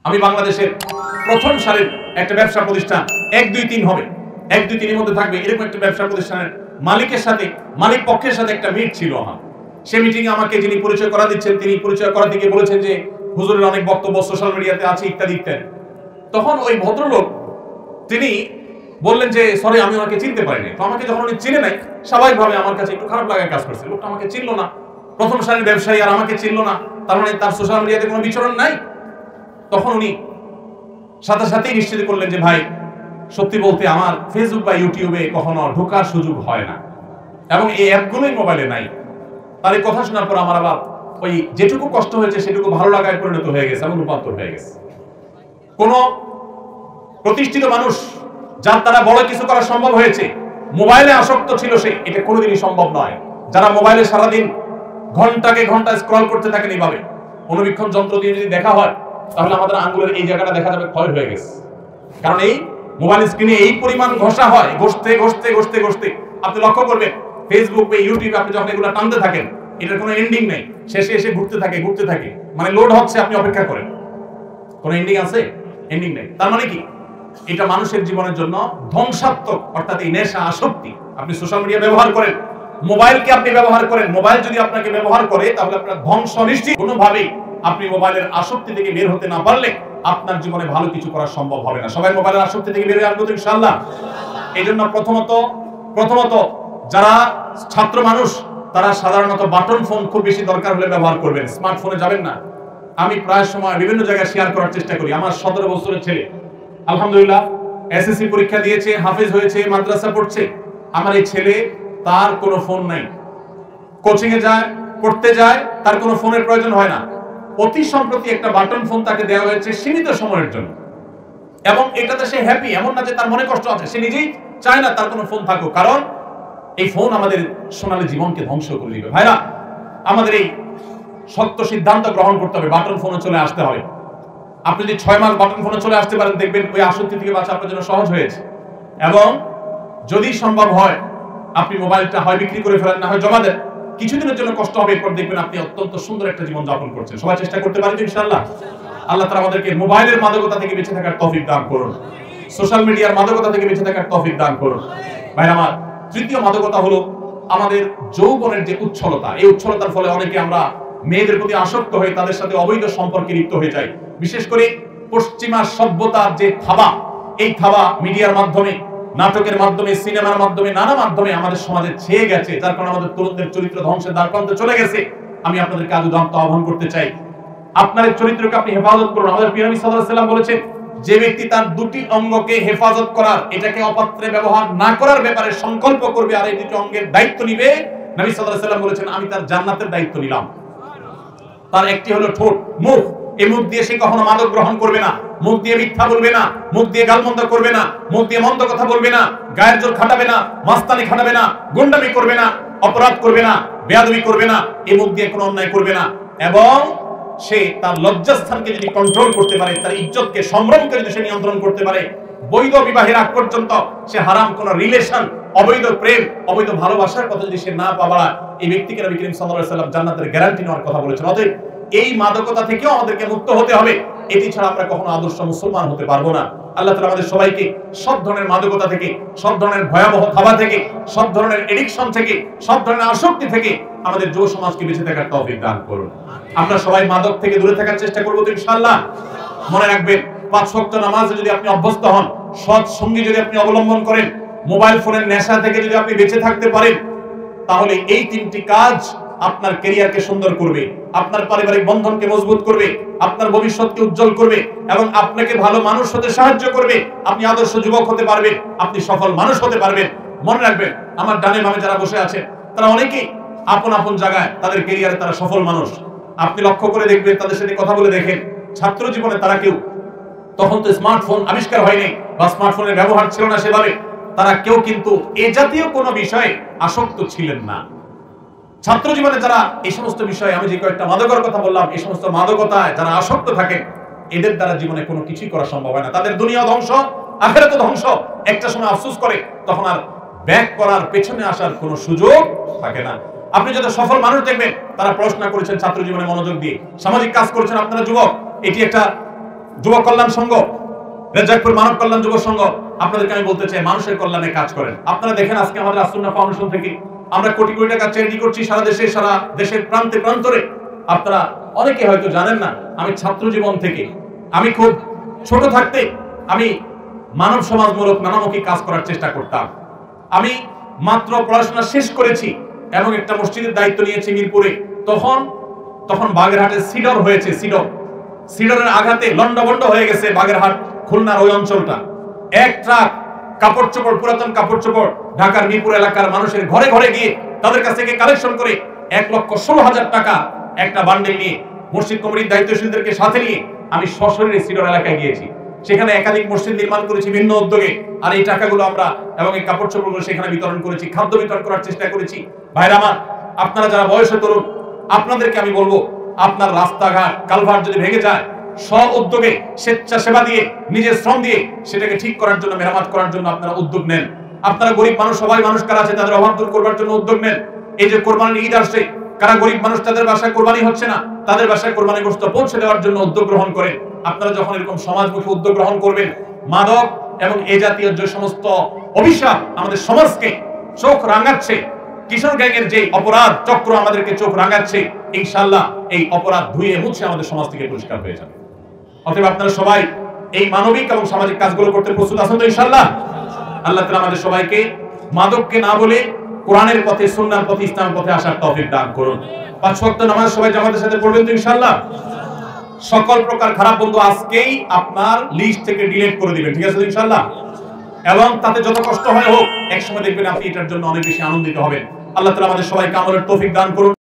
আমি বাংলাদেশের প্রথম সারির একটা ব্যবসা প্রতিষ্ঠান 1 2 3 হবে, 1 2 3 এর মধ্যে থাকবে এরকম একটা ব্যবসা প্রতিষ্ঠানের মালিক পক্ষের সাথে একটা মিট ছিল আমার। সেই মিটিং এ আমাকে যিনি পরিচয় করা দিচ্ছেন তিনি পরিচয় করা দিয়ে বলেছেন যে হুজুরের অনেক বক্তব্য সোশ্যাল মিডিয়াতে আছে ইত্যাদি ইত্যাদি। তখন ওই ভদ্রলোক তিনি বললেন যে সরি আমি ওনাকে চিনতে পারিনি। তো আমাকে যখন উনি চিনে নাই স্বাভাবিকভাবে আমার কাছে একটু খারাপ লাগা কাজ করছে। লোকটা আমাকে চিনলো না, প্রথম সারির ব্যবসায়ী আর আমাকে চিনলো না, তার মানে তার সোশ্যাল মিডিয়াতে কোনো বিচরণ নাই। তখন উনি সাথে সাথেই নিশ্চিত করলেন যে ভাই সত্যি বলতে আমার ফেসবুক বা ইউটিউবে কখনো ঢোকার সুযোগ হয় না এবং এই অ্যাপগুলোই মোবাইলে নাই। তার এই কথা শোনার পর আমার আবার ওই যেটুকু কষ্ট হয়েছে সেটুকু ভালো লাগায় পরিণত হয়ে গেছে এবং রূপান্তর হয়ে গেছে। কোন প্রতিষ্ঠিত মানুষ যার দ্বারা বড় কিছু করা সম্ভব হয়েছে মোবাইলে আসক্ত ছিল সে, এটা কোনোদিনই সম্ভব নয়। যারা মোবাইলে সারাদিন ঘন্টাকে ঘন্টা স্ক্রল করতে থাকেন এইভাবে, অনুবীক্ষণ যন্ত্র দিয়ে যদি দেখা হয় তাহলে আমাদের আঙ্গুলের এই জায়গাটা দেখা যাবে ক্ষয় হয়ে গেছে। কারণ এই মোবাইল স্ক্রিনে এই পরিমাণ ঘষা হয়, ঘষতে ঘষতে ঘষতে ঘষতে আপনি লক্ষ্য করবেন ফেসবুক বা ইউটিউবে আপনি যখন এগুলো টানতে থাকেন এটার কোনো এন্ডিং নেই, শেষে এসে ঘুরতে থাকে, মানে লোড হচ্ছে আপনি অপেক্ষা করেন, কোনো এন্ডিং আছে? এন্ডিং নেই। তার মানে কি এটা মানুষের জীবনের জন্য ধ্বংসাত্মক, অর্থাৎ এই নেশা আসক্তি। আপনি সোশ্যাল মিডিয়া ব্যবহার করেন, মোবাইলকে আপনি ব্যবহার করেন, মোবাইল যদি আপনাকে ব্যবহার করে তাহলে আপনার ধ্বংস নিশ্চিত। কোনোভাবেই আপনি মোবাইলের আসক্তি থেকে বের হতে না পারলে আপনার জীবনে ভালো কিছু করা সম্ভব হবে না। সবাই মোবাইলের আসক্তি থেকে বের হয়ে আসবো তো ইনশাআল্লাহ। এই জন্য প্রথমত যারা ছাত্র মানুষ তারা সাধারণত বাটন ফোন খুব বেশি দরকার হলে ব্যবহার করবেন, স্মার্টফোনে যাবেন না। আমি প্রায় সময় বিভিন্ন জায়গায় শেয়ার করার চেষ্টা করি। আমার 17 বছরের ছেলে আলহামদুলিল্লাহ এসএসসি পরীক্ষা দিয়েছে, হাফেজ হয়েছে, মাদ্রাসা পড়ছে। আমার এই ছেলে তার কোনো ফোন নাই, কোচিং এ যায়, পড়তে যায়, তার কোনো ফোনের প্রয়োজন হয় না। অতি সম্প্রতি একটা বাটন ফোন তাকে দেওয়া হয়েছে সীমিত সময়ের জন্য এবং এটাতে সে হ্যাপি, এমন না যে তার মনে কষ্ট আছে, সে নিজেই চায় না তার কোনো ফোন থাকুক, কারণ এই ফোন আমাদের সোনালী জীবনকে ধ্বংস করে দিবে। ভাইরা, আমাদের এই শক্ত সিদ্ধান্ত গ্রহণ করতে হবে, বাটন ফোনে চলে আসতে হবে। আপনি যদি 6 মাস বাটন ফোনে চলে আসতে পারেন দেখবেন ওই আসক্তি থেকে বাঁচা আপনার জন্য সহজ হয়েছে। এবং যদি সম্ভব হয় আপনি মোবাইলটা হয় বিক্রি করে ফেলেন, না হয় জমা দেন, কিছুদিনের জন্য কষ্ট হবে, এরপর দেখবেন আপনি অত্যন্ত সুন্দর একটা জীবন যাপন করছেন। সবাই চেষ্টা করতে পারেন ইনশাআল্লাহ। আল্লাহ তাআলা আমাদেরকে মোবাইলের মাদকতা থেকে বেঁচে থাকার তৌফিক দান করুন, সোশ্যাল মিডিয়ার মাদকতা থেকে বেঁচে থাকার তৌফিক দান করুন। ভাইরা আমার, তৃতীয় মাদকতা হলো আমাদের যৌবনের যে উচ্ছলতা। এই উচ্ছলতার ফলে অনেকে আমরা মেয়েদের প্রতি আসক্ত হয়ে তাদের সাথে অবৈধ সম্পর্কে লিপ্ত হয়ে যাই। বিশেষ করে পশ্চিমা সভ্যতার যে থাবা, এই থাবা মিডিয়ার মাধ্যমে, নাটকের মাধ্যমে, সিনেমার মাধ্যমে, নানা মাধ্যমে আমাদের সমাজে ছেয়ে গেছে, যার কারণে আমাদের তরুণদের চরিত্র ধ্বংসের দ্বারপ্রান্তে চলে গেছে। আমি আপনাদেরকে আজ উদাত্ত আহ্বান করতে চাই, আপনার এই চরিত্রকে আপনি হেফাজত করুন। আমাদের প্রিয় নবী সাল্লাল্লাহু আলাইহি ওয়াসাল্লাম বলেছেন, যে ব্যক্তি তার দুটি অঙ্গকে হেফাজত করার, এটাকে অপাত্রে ব্যবহার না করার ব্যাপারে সংকল্প করবে আর এই দুটি অঙ্গের দায়িত্ব নিবে, নবী সাল্লাল্লাহু আলাইহি ওয়াসাল্লাম বলেছেন আমি তার জান্নাতের দায়িত্ব নিলাম। তার একটি হলো ঠোঁট, মুখ। এই মুখ দিয়ে সে কখনো মাদক গ্রহণ করবে না, মুখ দিয়ে মিথ্যা বলবে না, মুখ দিয়ে গালমন্দ করবে না, মুখ দিয়ে মন্দ কথা বলবে না, গায়ের জোর খাটাবে না, মাস্তানি খাটাবে না, গুন্ডামি করবে না, অপরাধ করবে না, বেয়াদবি করবে না, এই মুখ দিয়ে কোনো অন্যায় করবে না। এবং সে তার লজ্জাস্থানকে যদি কন্ট্রোল করতে পারে, তার ইজ্জতকে, সম্ভ্রমকে যদি সে নিয়ন্ত্রণ করতে পারে, বৈধ বিবাহের আগ পর্যন্ত সে হারাম কোন রিলেশন, অবৈধ প্রেম, অবৈধ ভালোবাসার কথা যদি সে না পাওয়া, এই ব্যক্তিকে নবী করিম সাল্লাল্লাহু আলাইহি ওয়াসাল্লাম জান্নাতের গ্যারান্টি নেওয়ার কথা বলেছেন। অতএব এই মাদকতা থেকেও আমাদেরকে মুক্ত হতে হবে, এটি ছাড়া আমরা কখনো আদর্শ মুসলমান হতে পারবো না। আল্লাহ তাআলা আমাদের সবাইকে সব ধরনের মাদকতা থেকে, সব ধরনের ভয়াবহ থাবা থেকে, সব ধরনের এডিকশন থেকে, সব ধরনের আসক্তি থেকে আমাদের যুব সমাজকে বেঁচে থাকার তৌফিক দান করুন। আমরা সবাই মাদক থেকে দূরে থাকার চেষ্টা করবো তো ইনশাআল্লাহ। মনে রাখবেন, 5 ওয়াক্ত নামাজে যদি আপনি অভ্যস্ত হন, সৎ সঙ্গী যদি আপনি অবলম্বন করেন, মোবাইল ফোনের নেশা থেকে যদি আপনি বেঁচে থাকতে পারেন, তাহলে এই 3টি কাজ আপনার ক্যারিয়ারকে সুন্দর করবে, আপনার পারিবারিক বন্ধনকে মজবুত করবে, আপনার ভবিষ্যৎকে উজ্জ্বল করবে এবং আপনাকে ভালো মানুষ হতে সাহায্য করবে। আপনি আদর্শ যুবক হতে পারবেন, আপনি সফল মানুষ হতে পারবেন। মনে রাখবেন, আমার ডানে বামে যারা বসে আছেন তারা অনেকেই আপন আপন জায়গায় তাদের ক্যারিয়ারে তারা সফল মানুষ। আপনি লক্ষ্য করে দেখবেন, তাদের সাথে কথা বলে দেখেন, ছাত্র জীবনে তারা কেউ, তখন তো স্মার্টফোন আবিষ্কার হয়নি বা স্মার্টফোনের ব্যবহার ছিল না সেভাবে, তারা কেউ কিন্তু এ জাতীয় কোনো বিষয়ে আসক্ত ছিলেন না। ছাত্র জীবনে যারা এই সমস্ত বিষয়ে, আমি যে কয়েকটা মাদকের কথা বললাম, এই সমস্ত মাদকতায় যারা আসক্ত থাকেন, এদের দ্বারা জীবনে কোনো কিছুই করা সম্ভব হয় না। তাদের দুনিয়া ধ্বংস, আখিরাত ধ্বংস। একটা সময় আফসোস করে, তখন আর ব্যাক করার, পেছনে আসার কোনো সুযোগ থাকে না। আপনি যত সফল মানুষ দেখবেন তারা পড়াশোনা করেছেন ছাত্র জীবনে মনোযোগ দিয়ে, সামাজিক কাজ করেছেন। আপনারা যুবক, এটি একটা যুব কল্যাণ সংঘ, রেজাকপুর মানব কল্যাণ যুব সংঘ, আপনাদেরকে আমি বলতে চাই মানুষের কল্যাণে কাজ করেন। আপনারা দেখেন আজকে আমাদের আসুন্নাহ ফাউন্ডেশন থেকে আমরা কোটি কোটি টাকা চ্যারিটি করছি সারা দেশে, সারা দেশের প্রান্তে প্রান্তরে। আপনারা অনেকে হয়তো জানেন না, আমি ছাত্র জীবন থেকে, আমি খুব ছোট থাকতে আমি মানব সমাজমূলক নানামুখী কাজ করার চেষ্টা করতাম। আমি মাত্র পড়াশোনা শেষ করেছি এবং একটা মসজিদের দায়িত্ব নিয়েছি মিরপুরে। তখন বাগেরহাটে সিডর হয়েছে, সিডরের আঘাতে লন্ডভন্ড হয়ে গেছে বাগেরহাট খুলনার ওই অঞ্চলটা। এক ট্রাক কাপড় চোপড়, পুরাতন কাপড় চোপড় ঢাকার মিরপুর এলাকার মানুষের ঘরে ঘরে গিয়ে তাদের কাছ থেকে কালেকশন করে 1,16,000 টাকা একটা বান্ডেল নিয়ে মসজিদ কমিটির দায়িত্বশীলদেরকে সাথে নিয়ে আমি সশরীরে সিডর এলাকায় গিয়েছি। সেখানে একাধিক মসজিদ নির্মাণ করেছি ভিন্ন উদ্যোগে। আর এই টাকাগুলো আমরা এবং এই কাপড় চোপড়গুলো সেখানে বিতরণ করেছি, খাদ্য বিতরণ করার চেষ্টা করেছি। ভাইরা আমার, আপনারা যারা বয়সে তরুণ, আপনাদেরকে আমি বলবো, আপনার রাস্তাঘাট কালভার্ট যদি ভেঙে যায়, স্ব উদ্যোগে স্বেচ্ছাসেবা দিয়ে নিজের শ্রম দিয়ে সেটাকে ঠিক করার জন্য, মেরামত করার জন্য আপনারা উদ্যোগ নেন। আপনারা গরিব মানুষ, সবাই মানুষ কারা আছে তাদের অভাব দূর করবার জন্য উদ্যোগ নেন। এই যে কোরবানির ঈদ আসছে, কারা গরিব মানুষ তাদের বাসায় কোরবানি হচ্ছে না, তাদের বাসায় কোরবানি গোশত পৌঁছে দেওয়ার জন্য উদ্যোগ গ্রহণ করেন। আপনারা যখন এরকম সমাজমুখী উদ্যোগ গ্রহণ করবেন, মাদক এবং এই জাতীয় যে সমস্ত অভিশাপ আমাদের সমাজকে চোখ রাঙাচ্ছে, কিশোর গ্যাংয়ের যে অপরাধ চক্র আমাদেরকে চোখ রাঙাচ্ছে, ইনশাআল্লাহ এই অপরাধ ধুয়ে মুছে আমাদের সমাজ থেকে পরিষ্কার হয়ে যাবে। অতএব আপনারা সবাই এই মানবিক এবং সামাজিক কাজগুলো করতে প্রস্তুত আছেন তো ইনশাআল্লাহ? আল্লাহ তাআলা আমাদের সবাইকে মাদককে না বলে কোরআনের পথে, সুন্নাহর পথে, ইসলামের পথে আসার তৌফিক দান করুন। 5 ওয়াক্ত নামাজ সবাই জামাতের সাথে পড়বেন তো ইনশাআল্লাহ? সকল প্রকার খারাপ বন্ধু আজকেই আপনার লিস্ট থেকে ডিলিট করে দিবেন, ঠিক আছে ইনশাআল্লাহ? এবং তাতে যত কষ্ট হয় হোক, একসময় দেখবেন আপনি এটার জন্য অনেক বেশি আনন্দিত হবেন। আল্লাহ তাআলা আমাদের সবাইকে আমলের তৌফিক দান করুন।